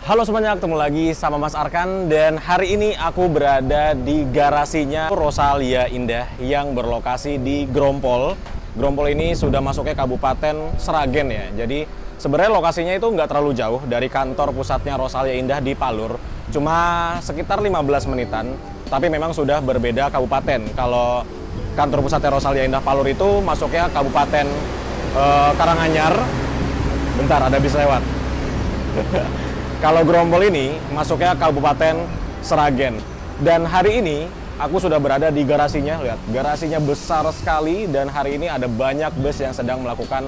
Halo semuanya, ketemu lagi sama Mas Arkan dan hari ini aku berada di garasinya Rosalia Indah yang berlokasi di Grompol. Grompol ini sudah masuknya Kabupaten Sragen ya. Jadi sebenarnya lokasinya itu nggak terlalu jauh dari kantor pusatnya Rosalia Indah di Palur. Cuma sekitar 15 menitan, tapi memang sudah berbeda kabupaten. Kalau kantor pusatnya Rosalia Indah Palur itu masuknya Kabupaten Karanganyar. Bentar, ada bis lewat. Kalau Grompol ini masuknya Kabupaten Sragen. Dan hari ini aku sudah berada di garasinya. Lihat, garasinya besar sekali dan hari ini ada banyak bus yang sedang melakukan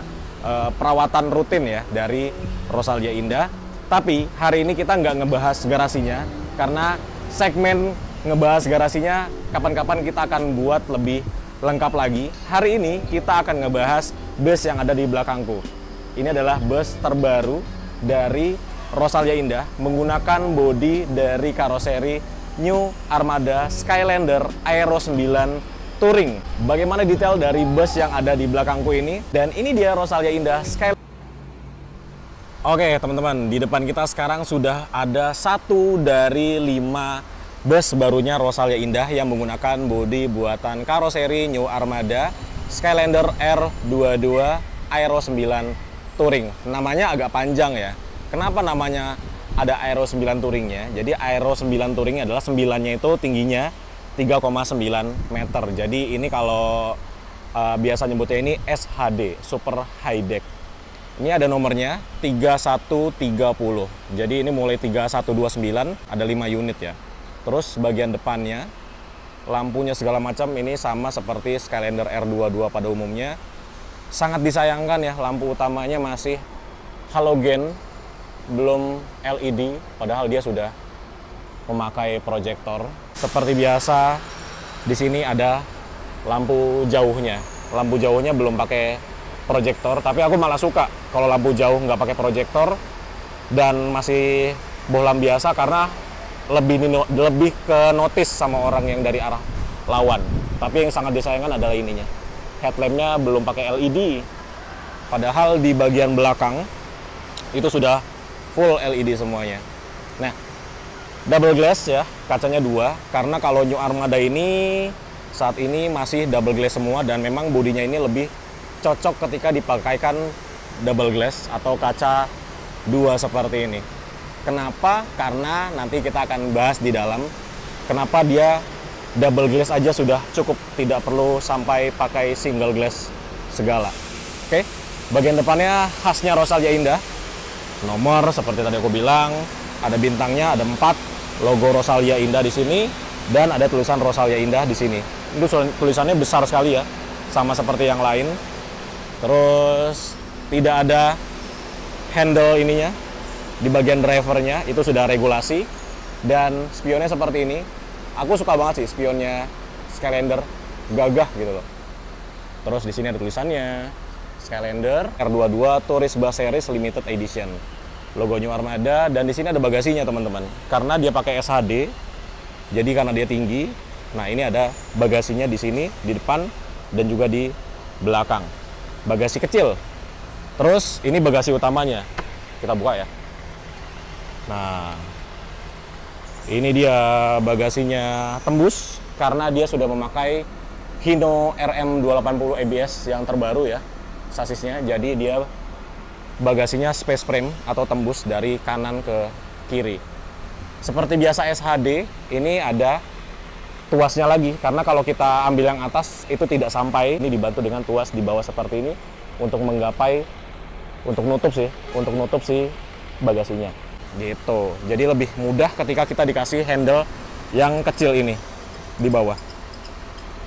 perawatan rutin ya dari Rosalia Indah. Tapi hari ini kita nggak ngebahas garasinya karena segmen ngebahas garasinya kapan-kapan kita akan buat lebih lengkap lagi. Hari ini kita akan ngebahas bus yang ada di belakangku. Ini adalah bus terbaru dari Rosalia Indah menggunakan bodi dari karoseri New Armada Skylander Aero 9 Touring. Bagaimana detail dari bus yang ada di belakangku ini? Dan ini dia Rosalia Indah Skylander. Oke teman-teman, di depan kita sekarang sudah ada satu dari 5 bus barunya Rosalia Indah yang menggunakan bodi buatan karoseri New Armada Skylander R22 Aero 9 Touring. Namanya agak panjang ya. Kenapa namanya ada Aero 9 Touringnya? Jadi Aero 9 Touringnya adalah 9-nya itu tingginya 3,9 meter. Jadi ini kalau biasa nyebutnya ini SHD, Super High Deck. Ini ada nomornya 3130. Jadi ini mulai 3129, ada 5 unit ya. Terus bagian depannya, lampunya segala macam ini sama seperti Skylander R22 pada umumnya. Sangat disayangkan ya, lampu utamanya masih halogen, belum LED, padahal dia sudah memakai proyektor. Seperti biasa, di sini ada lampu jauhnya. Lampu jauhnya belum pakai proyektor, tapi aku malah suka kalau lampu jauh nggak pakai proyektor dan masih bohlam biasa karena lebih ke notice sama orang yang dari arah lawan. Tapi yang sangat disayangkan adalah ininya. Headlampnya belum pakai LED, padahal di bagian belakang itu sudah full LED semuanya. Nah, double glass ya, kacanya 2. Karena kalau New Armada ini saat ini masih double glass semua dan memang bodinya ini lebih cocok ketika dipakaikan double glass atau kaca 2 seperti ini. Kenapa? Karena nanti kita akan bahas di dalam kenapa dia double glass aja sudah cukup, tidak perlu sampai pakai single glass segala. Oke, bagian depannya khasnya Rosalia Indah. Nomor seperti tadi aku bilang, ada bintangnya, ada 4 logo Rosalia Indah di sini dan ada tulisan Rosalia Indah di sini. Itu tulisannya besar sekali ya, sama seperti yang lain. Terus tidak ada handle ininya di bagian drivernya, itu sudah regulasi dan spionnya seperti ini. Aku suka banget sih spionnya Skylander, gagah gitu loh. Terus di sini ada tulisannya Skylander R22 Tourist Bus Series Limited Edition, logo New Armada, dan di sini ada bagasinya teman-teman. Karena dia pakai SHD, jadi karena dia tinggi. Nah ini ada bagasinya di sini, di depan dan juga di belakang. Bagasi kecil. Terus ini bagasi utamanya. Kita buka ya. Nah, ini dia bagasinya tembus karena dia sudah memakai Hino RM280 ABS yang terbaru ya. Sasisnya, jadi dia bagasinya space frame atau tembus dari kanan ke kiri. Seperti biasa SHD, ini ada tuasnya lagi karena kalau kita ambil yang atas itu tidak sampai. Ini dibantu dengan tuas di bawah seperti ini untuk menggapai, untuk nutup si bagasinya. Gitu. Jadi lebih mudah ketika kita dikasih handle yang kecil ini di bawah.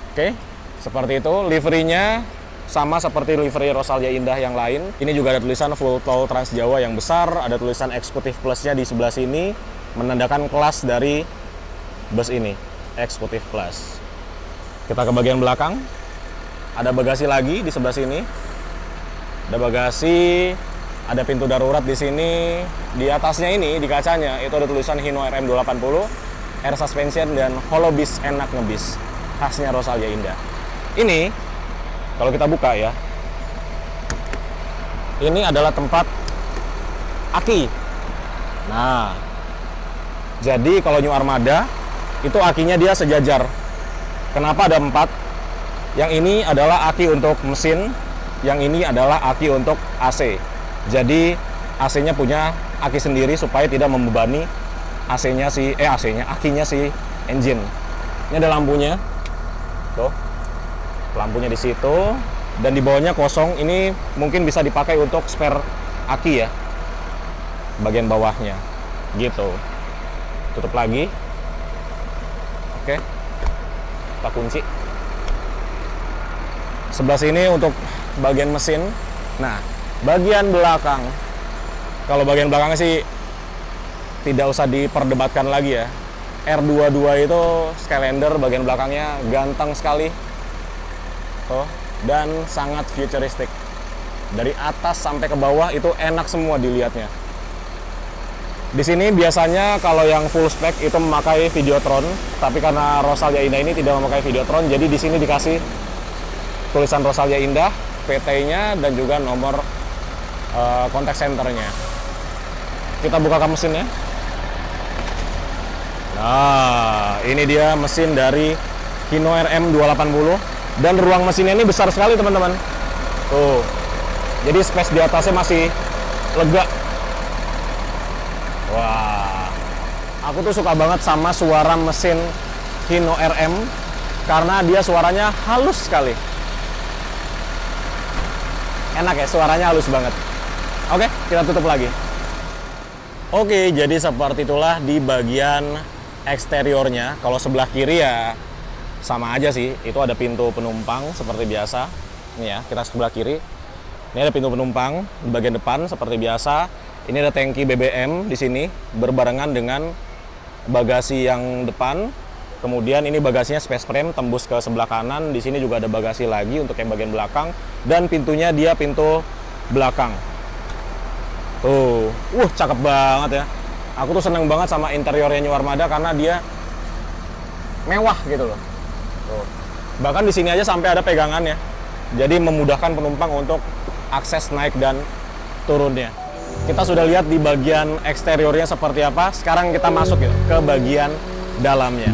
Oke, seperti itu. Liverynya sama seperti livery Rosalia Indah yang lain. Ini juga ada tulisan Full Tol Trans Jawa yang besar, ada tulisan Eksekutif Plus-nya di sebelah sini, menandakan kelas dari bus ini, Eksekutif Plus. Kita ke bagian belakang, ada bagasi lagi di sebelah sini. Ada bagasi, ada pintu darurat di sini. Di atasnya ini, di kacanya, itu ada tulisan Hino RM280, Air Suspension, dan Holobis Enak Ngebis, khasnya Rosalia Indah. Ini kalau kita buka ya, ini adalah tempat aki. Nah, jadi kalau New Armada itu akinya dia sejajar. Kenapa ada 4? Yang ini adalah aki untuk mesin, yang ini adalah aki untuk AC. Jadi AC-nya punya aki sendiri supaya tidak membebani akinya si engine. Ini ada lampunya. Tuh. Lampunya di situ dan di bawahnya kosong. Ini mungkin bisa dipakai untuk spare aki ya. Bagian bawahnya. Gitu. Tutup lagi. Oke. Kita kunci. Sebelah sini untuk bagian mesin. Nah, bagian belakang. Kalau bagian belakangnya sih tidak usah diperdebatkan lagi ya. R22 itu Skylander bagian belakangnya ganteng sekali. Oh, dan sangat futuristik. Dari atas sampai ke bawah itu enak semua dilihatnya. Di sini biasanya kalau yang full spec itu memakai Videotron, tapi karena Rosalia Indah ini tidak memakai Videotron, jadi di sini dikasih tulisan Rosalia Indah, PT-nya, dan juga nomor kontak centernya. Kita bukakan mesinnya. Nah, ini dia mesin dari Hino RM 280, dan ruang mesinnya ini besar sekali teman-teman. Tuh, jadi space di atasnya masih lega. Wah, aku tuh suka banget sama suara mesin Hino RM karena dia suaranya halus sekali. Enak ya, suaranya halus banget. Oke, kita tutup lagi. Oke, jadi seperti itulah di bagian eksteriornya. Kalau sebelah kiri ya sama aja sih. Itu ada pintu penumpang seperti biasa. Ini ya, kita sebelah kiri. Ini ada pintu penumpang di bagian depan seperti biasa. Ini ada tangki BBM di sini berbarengan dengan bagasi yang depan. Kemudian ini bagasinya space frame tembus ke sebelah kanan. Di sini juga ada bagasi lagi untuk yang bagian belakang, dan pintunya dia pintu belakang. Tuh, cakep banget ya. Aku tuh seneng banget sama interiornya New Armada karena dia mewah gitu loh. Tuh. Bahkan di sini aja sampai ada pegangannya. Jadi memudahkan penumpang untuk akses naik dan turunnya. Kita sudah lihat di bagian eksteriornya seperti apa. Sekarang kita masuk ya ke bagian dalamnya.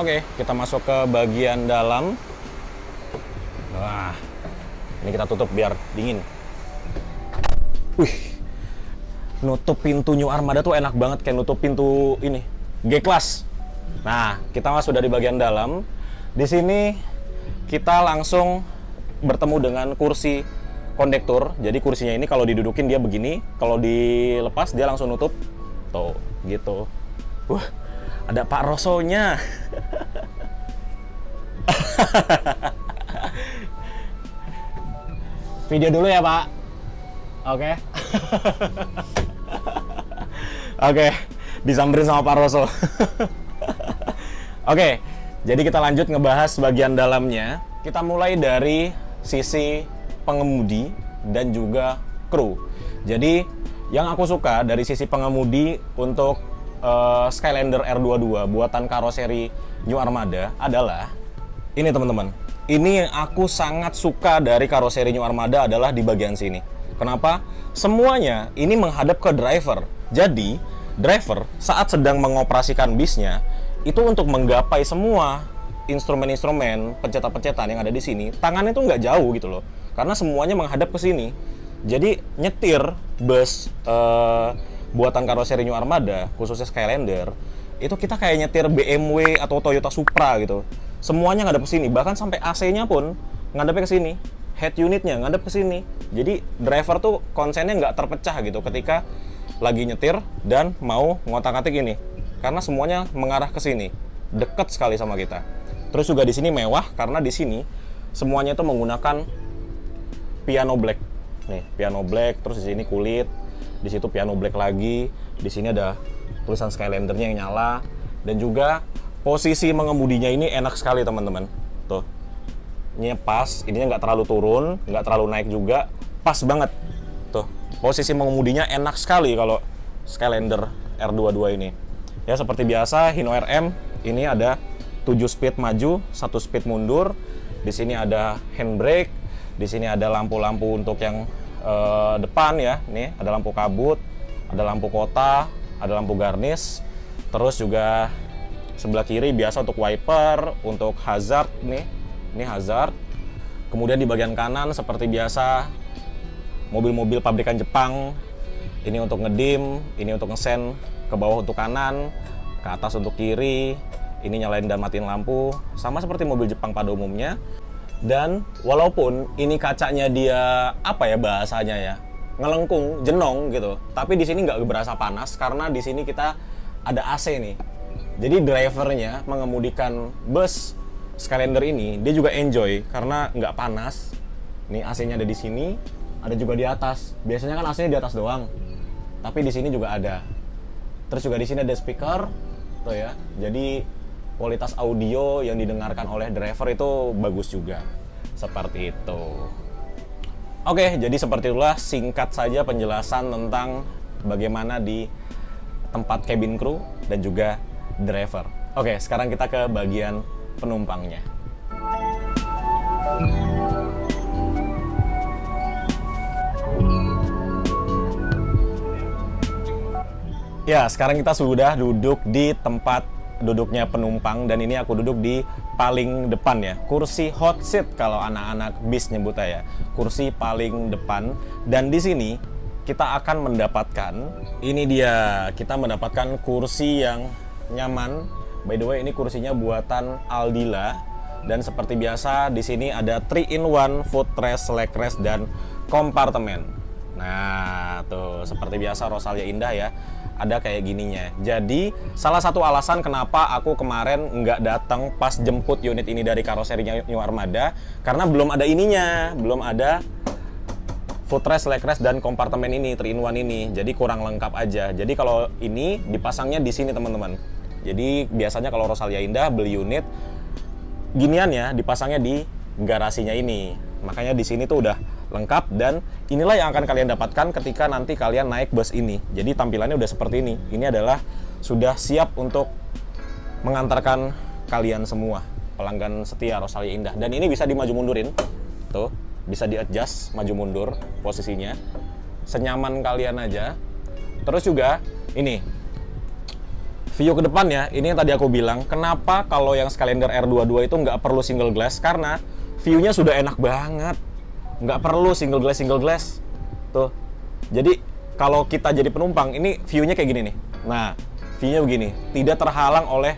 Oke, kita masuk ke bagian dalam. Wah, ini kita tutup biar dingin. Wih, nutup pintu New Armada tuh enak banget kayak nutup pintu ini G-Class. Nah, kita masuk dari bagian dalam. Di sini kita langsung bertemu dengan kursi kondektur. Jadi kursinya ini kalau didudukin dia begini, kalau dilepas dia langsung nutup. Tuh, gitu. Ada Pak Rosonya. Video dulu ya, Pak. Oke. Oke, disamperin sama Pak Roso. Oke, jadi kita lanjut ngebahas bagian dalamnya. Kita mulai dari sisi pengemudi dan juga kru. Jadi, yang aku suka dari sisi pengemudi untuk Skylander R22 buatan karoseri New Armada adalah ini teman-teman. Ini yang aku sangat suka dari karoseri New Armada adalah di bagian sini. Kenapa? Semuanya ini menghadap ke driver. Jadi driver saat sedang mengoperasikan bisnya itu untuk menggapai semua instrumen-instrumen pencetak-pencetan yang ada di sini, tangannya tuh nggak jauh gitu loh. Karena semuanya menghadap ke sini. Jadi nyetir bus buatan karoseri New Armada, khususnya Skylander, itu kita kayak nyetir BMW atau Toyota Supra gitu. Semuanya ngadep ke sini, bahkan sampai AC-nya pun ngadepnya ke sini. Head unitnya ngadep ke sini. Jadi driver tuh konsennya nggak terpecah gitu ketika lagi nyetir dan mau ngotak-ngatik ini. Karena semuanya mengarah ke sini. Deket sekali sama kita. Terus juga di sini mewah karena di sini semuanya itu menggunakan piano black. Nih, piano black, terus di sini kulit, di situ piano black lagi. Di sini ada tulisan Skylander-nya yang nyala, dan juga posisi mengemudinya ini enak sekali teman-teman. Tuh, ini pas, ininya nggak terlalu turun, nggak terlalu naik juga, pas banget. Tuh, posisi mengemudinya enak sekali kalau Skylander R22 ini. Ya seperti biasa, Hino RM ini ada 7 speed maju, 1 speed mundur. Di sini ada handbrake, di sini ada lampu-lampu untuk yang depan ya. Nih ada lampu kabut, ada lampu kota, ada lampu garnish. Terus juga sebelah kiri biasa untuk wiper, untuk hazard nih. Ini hazard. Kemudian di bagian kanan seperti biasa mobil-mobil pabrikan Jepang. Ini untuk ngedim, ini untuk ngesen ke bawah untuk kanan, ke atas untuk kiri. Ini nyalain dan matiin lampu, sama seperti mobil Jepang pada umumnya. Dan walaupun ini kacanya dia apa ya bahasanya ya, ngelengkung, jenong gitu, tapi di sini nggak berasa panas karena di sini kita ada AC nih. Jadi drivernya mengemudikan bus Skylander ini dia juga enjoy karena nggak panas. Nih AC-nya ada di sini, ada juga di atas. Biasanya kan AC-nya di atas doang, tapi di sini juga ada. Terus juga di sini ada speaker, tuh ya. Jadi kualitas audio yang didengarkan oleh driver itu bagus juga. Seperti itu. Oke, jadi seperti itulah singkat saja penjelasan tentang bagaimana di tempat cabin crew dan juga driver. Oke, sekarang kita ke bagian penumpangnya. Ya, sekarang kita sudah duduk di tempat duduknya penumpang, dan ini aku duduk di paling depan ya, kursi hot seat kalau anak-anak bis nyebutnya ya, kursi paling depan. Dan di sini kita akan mendapatkan, ini dia, kita mendapatkan kursi yang nyaman. By the way, ini kursinya buatan Aldila, dan seperti biasa di sini ada 3-in-1 footrest, legrest, dan kompartemen. Nah, tuh seperti biasa Rosalia Indah ya, ada kayak gininya. Jadi salah satu alasan kenapa aku kemarin nggak datang pas jemput unit ini dari karoserinya New Armada, karena belum ada ininya, belum ada footrest, legrest, dan kompartemen ini, 3-in-1 ini. Jadi kurang lengkap aja. Jadi kalau ini dipasangnya di sini teman-teman. Jadi biasanya kalau Rosalia Indah beli unit ginian ya, dipasangnya di garasinya ini. Makanya di sini tuh udah lengkap, dan inilah yang akan kalian dapatkan ketika nanti kalian naik bus ini. Jadi tampilannya udah seperti ini. Ini adalah sudah siap untuk mengantarkan kalian semua pelanggan setia Rosalia Indah. Dan ini bisa dimaju mundurin. Tuh, bisa di-adjust maju mundur posisinya. Senyaman kalian aja. Terus juga ini view ke depan ya. Ini yang tadi aku bilang, kenapa kalau yang Skylander R22 itu nggak perlu single glass, karena view-nya sudah enak banget. Nggak perlu single glass. Tuh. Jadi kalau kita jadi penumpang, ini view-nya kayak gini nih. Nah, view-nya begini, tidak terhalang oleh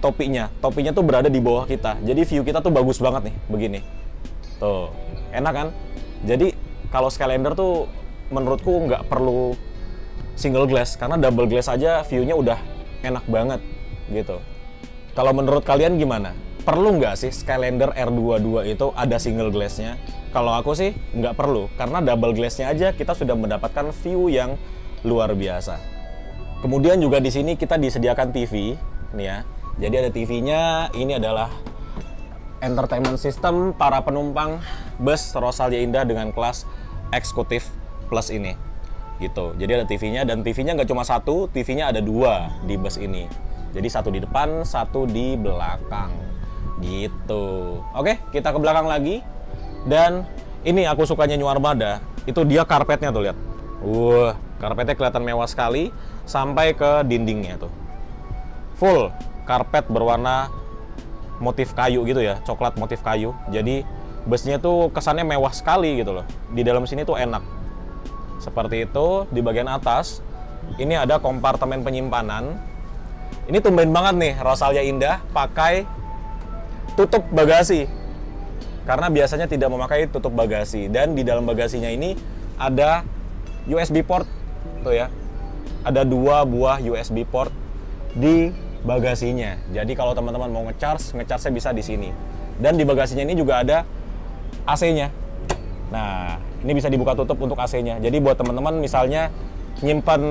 topinya. Topinya tuh berada di bawah kita. Jadi view kita tuh bagus banget nih, begini. Tuh, enak kan? Jadi kalau Skylander tuh menurutku nggak perlu single glass, karena double glass aja view-nya udah enak banget gitu. Kalau menurut kalian gimana? Perlu nggak sih Skylander R22 itu ada single glass-nya? Kalau aku sih nggak perlu, karena double glass-nya aja kita sudah mendapatkan view yang luar biasa. Kemudian juga di sini kita disediakan TV, nih ya. Jadi ada TV-nya, ini adalah entertainment system para penumpang bus Rosalia Indah dengan kelas eksekutif plus ini. Gitu. Jadi ada TV-nya, dan TV-nya nggak cuma satu, TV-nya ada 2 di bus ini. Jadi satu di depan, satu di belakang. Gitu. Oke, kita ke belakang lagi. Dan ini aku sukanya New Armada, itu dia karpetnya tuh, lihat. Karpetnya kelihatan mewah sekali sampai ke dindingnya tuh. Full karpet berwarna motif kayu gitu ya, coklat motif kayu. Jadi busnya tuh kesannya mewah sekali gitu loh. Di dalam sini tuh enak. Seperti itu. Di bagian atas ini ada kompartemen penyimpanan. Ini tumben banget nih Rosalia Indah pakai tutup bagasi, karena biasanya tidak memakai tutup bagasi. Dan di dalam bagasinya ini ada USB port tuh ya, ada 2 buah USB port di bagasinya. Jadi kalau teman-teman mau ngecharge-nya bisa di sini. Dan di bagasinya ini juga ada AC-nya. Nah, ini bisa dibuka tutup untuk AC-nya. Jadi buat teman-teman misalnya nyimpan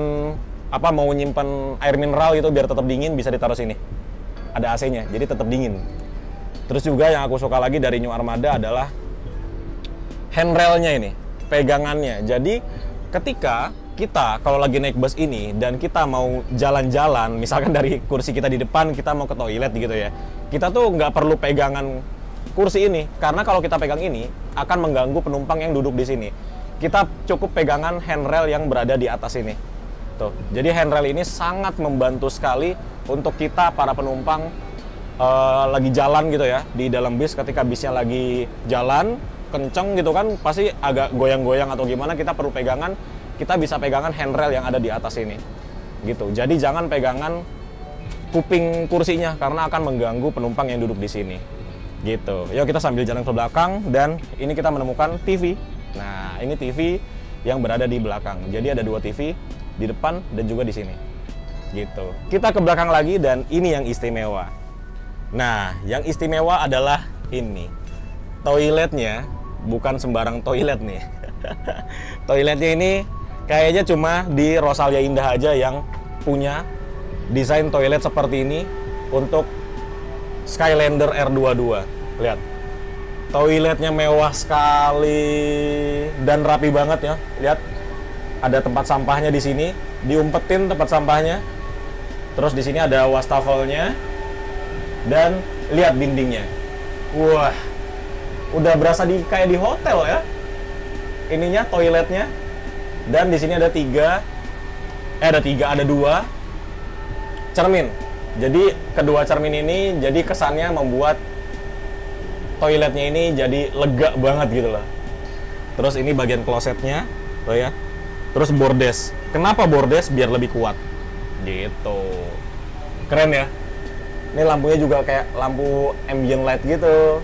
mau nyimpan air mineral gitu biar tetap dingin, bisa ditaruh sini. Ada AC-nya, jadi tetap dingin. Terus juga yang aku suka lagi dari New Armada adalah handrailnya ini, pegangannya. Jadi ketika kita kalau lagi naik bus ini dan kita mau jalan-jalan, misalkan dari kursi kita di depan kita mau ke toilet gitu ya, kita tuh nggak perlu pegangan kursi ini, karena kalau kita pegang ini akan mengganggu penumpang yang duduk di sini. Kita cukup pegangan handrail yang berada di atas ini. Tuh, jadi handrail ini sangat membantu sekali untuk kita para penumpang lagi jalan gitu ya di dalam bis. Ketika bisnya lagi jalan kenceng gitu kan, pasti agak goyang-goyang atau gimana, kita perlu pegangan. Kita bisa pegangan handrail yang ada di atas ini gitu. Jadi jangan pegangan kuping kursinya karena akan mengganggu penumpang yang duduk di sini gitu. Yuk kita sambil jalan ke belakang, dan ini kita menemukan TV. Nah, ini TV yang berada di belakang. Jadi ada 2 TV di depan dan juga di sini gitu. Kita ke belakang lagi, dan ini yang istimewa. Nah, yang istimewa adalah ini. Toiletnya bukan sembarang toilet nih. Toiletnya ini kayaknya cuma di Rosalia Indah aja yang punya desain toilet seperti ini untuk Skylander R22. Lihat, toiletnya mewah sekali dan rapi banget ya. Lihat, ada tempat sampahnya di sini, diumpetin tempat sampahnya. Terus di sini ada wastafelnya, dan lihat dindingnya. Wah, udah berasa kayak di hotel ya. Ininya toiletnya. Dan di sini ada 2 cermin. Jadi kedua cermin ini jadi kesannya membuat toiletnya ini jadi lega banget gitu loh. Terus ini bagian klosetnya, tuh ya. Terus bordes. Kenapa bordes? Biar lebih kuat. Gitu. Keren ya. Ini lampunya juga kayak lampu ambient light gitu.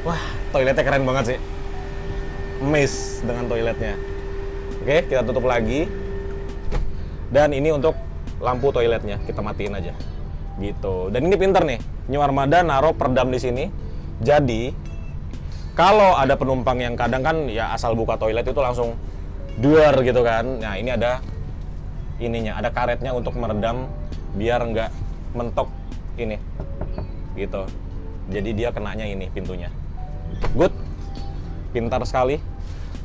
Wah, toiletnya keren banget sih. Amazed dengan toiletnya. Oke, kita tutup lagi. Dan ini untuk lampu toiletnya, kita matiin aja. Gitu. Dan ini pinter nih, New Armada naruh peredam di sini. Jadi, kalau ada penumpang yang kadang kan ya asal buka toilet itu langsung duar gitu kan. Nah, ini ada ininya, ada karetnya untuk meredam biar nggak mentok ini. Gitu. Jadi dia kenanya ini pintunya. Good. Pintar sekali.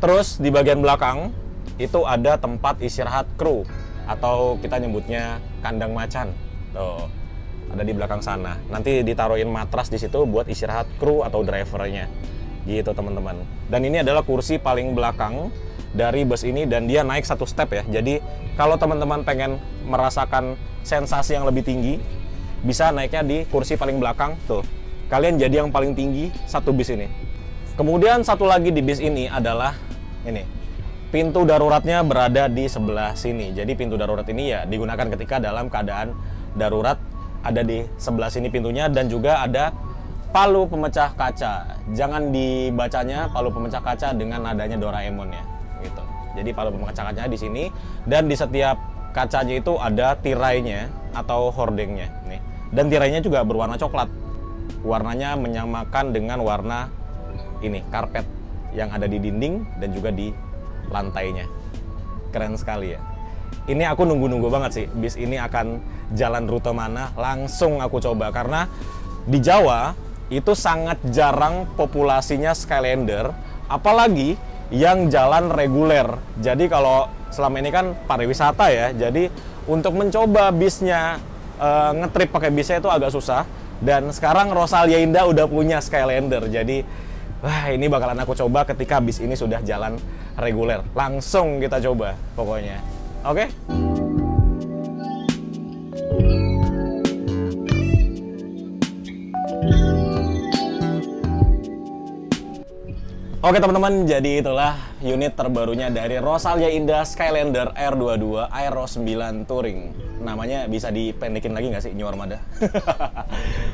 Terus di bagian belakang itu ada tempat istirahat kru, atau kita nyebutnya kandang macan. Tuh, ada di belakang sana. Nanti ditaruhin matras di situ buat istirahat kru atau drivernya. Gitu teman-teman. Dan ini adalah kursi paling belakang dari bus ini, dan dia naik 1 step ya. Jadi kalau teman-teman pengen merasakan sensasi yang lebih tinggi, bisa naiknya di kursi paling belakang. Tuh, kalian jadi yang paling tinggi satu bis ini. Kemudian satu lagi di bis ini adalah ini. Pintu daruratnya berada di sebelah sini. Jadi pintu darurat ini ya digunakan ketika dalam keadaan darurat. Ada di sebelah sini pintunya, dan juga ada palu pemecah kaca. Jangan dibacanya palu pemecah kaca dengan nadanya Doraemon ya. Gitu. Jadi palu pemecah kacanya di sini, dan di setiap kacanya itu ada tirainya atau hordengnya nih. Dan tirainya juga berwarna coklat. Warnanya menyamakan dengan warna ini karpet yang ada di dinding dan juga di lantainya. Keren sekali ya. Ini aku nunggu-nunggu banget sih bis ini akan jalan rute mana. Langsung aku coba, karena di Jawa itu sangat jarang populasinya Skylander, apalagi yang jalan reguler. Jadi kalau selama ini kan pariwisata ya, jadi untuk mencoba bisnya ngetrip pakai bisnya itu agak susah. Dan sekarang Rosalia Indah udah punya Skylander, jadi wah, ini bakalan aku coba ketika bis ini sudah jalan reguler. Langsung kita coba pokoknya. Oke? Oke teman-teman, jadi itulah unit terbarunya dari Rosalia Indah Skylander R22 Aero 9 Touring. Namanya bisa dipendekin lagi nggak sih, New Armada?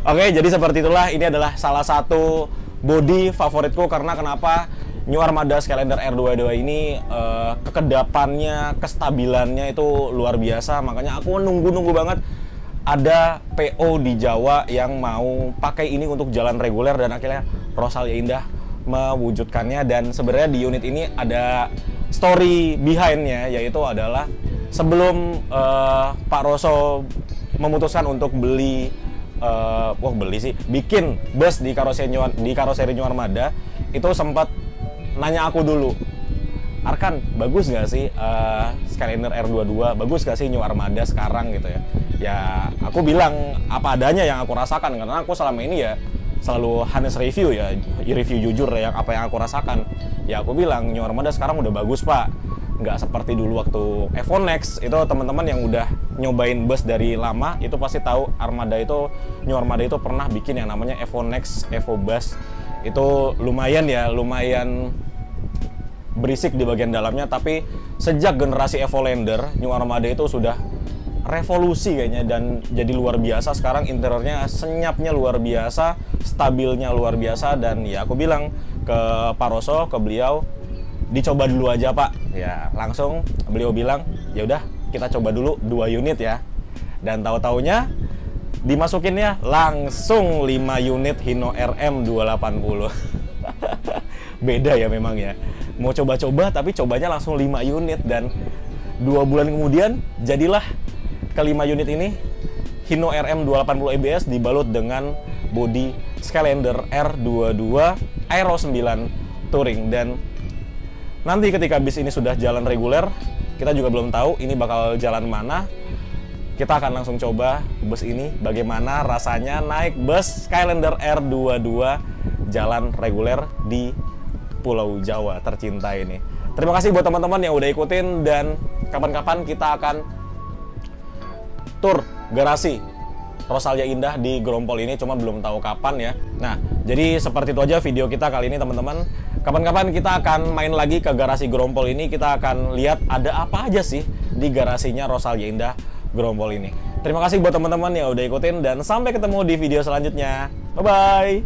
Oke, jadi seperti itulah. Ini adalah salah satu body favoritku, karena kenapa New Armada Skylander R22 ini kekedapannya, kestabilannya itu luar biasa. Makanya aku nunggu-nunggu banget ada PO di Jawa yang mau pakai ini untuk jalan reguler, dan akhirnya Rosalia Indah mewujudkannya. Dan sebenarnya di unit ini ada story behind-nya, yaitu adalah sebelum Pak Roso memutuskan untuk bikin bus di karoseri New Armada, itu sempat nanya aku dulu, Arkan, bagus nggak sih Skyliner R22, bagus nggak sih New Armada sekarang gitu ya. Ya aku bilang apa adanya yang aku rasakan, karena aku selama ini ya selalu honest review ya, review jujur ya, apa yang aku rasakan. Ya aku bilang New Armada sekarang udah bagus pak, nggak seperti dulu waktu Evo Nex. Itu teman-teman yang udah nyobain bus dari lama itu pasti tahu New Armada itu pernah bikin yang namanya Evo Nex, Evo Bus. Itu lumayan berisik di bagian dalamnya, tapi sejak generasi Evolander, New Armada itu sudah revolusi kayaknya, dan jadi luar biasa. Sekarang interiornya senyapnya luar biasa, stabilnya luar biasa. Dan ya aku bilang ke Pak Roso, ke beliau, dicoba dulu aja pak. Ya langsung beliau bilang, ya udah kita coba dulu 2 unit ya. Dan tahu-taunya dimasukinnya langsung 5 unit Hino RM 280. Beda ya memang ya, mau coba-coba tapi cobanya langsung 5 unit. Dan 2 bulan kemudian jadilah ke-5 unit ini Hino RM 280 ABS dibalut dengan bodi Skylander R22 Aero 9 Touring. Dan nanti ketika bis ini sudah jalan reguler, kita juga belum tahu ini bakal jalan mana. Kita akan langsung coba bus ini, bagaimana rasanya naik bus Skylander R22 jalan reguler di Pulau Jawa tercinta ini. Terima kasih buat teman-teman yang udah ikutin, dan kapan-kapan kita akan tur garasi Rosalia Indah di Grompol ini, cuma belum tahu kapan ya. Nah, jadi seperti itu aja video kita kali ini teman-teman. Kapan-kapan kita akan main lagi ke garasi Grompol ini, kita akan lihat ada apa aja sih di garasinya Rosalia Indah Grompol ini. Terima kasih buat teman-teman yang udah ikutin, dan sampai ketemu di video selanjutnya. Bye-bye!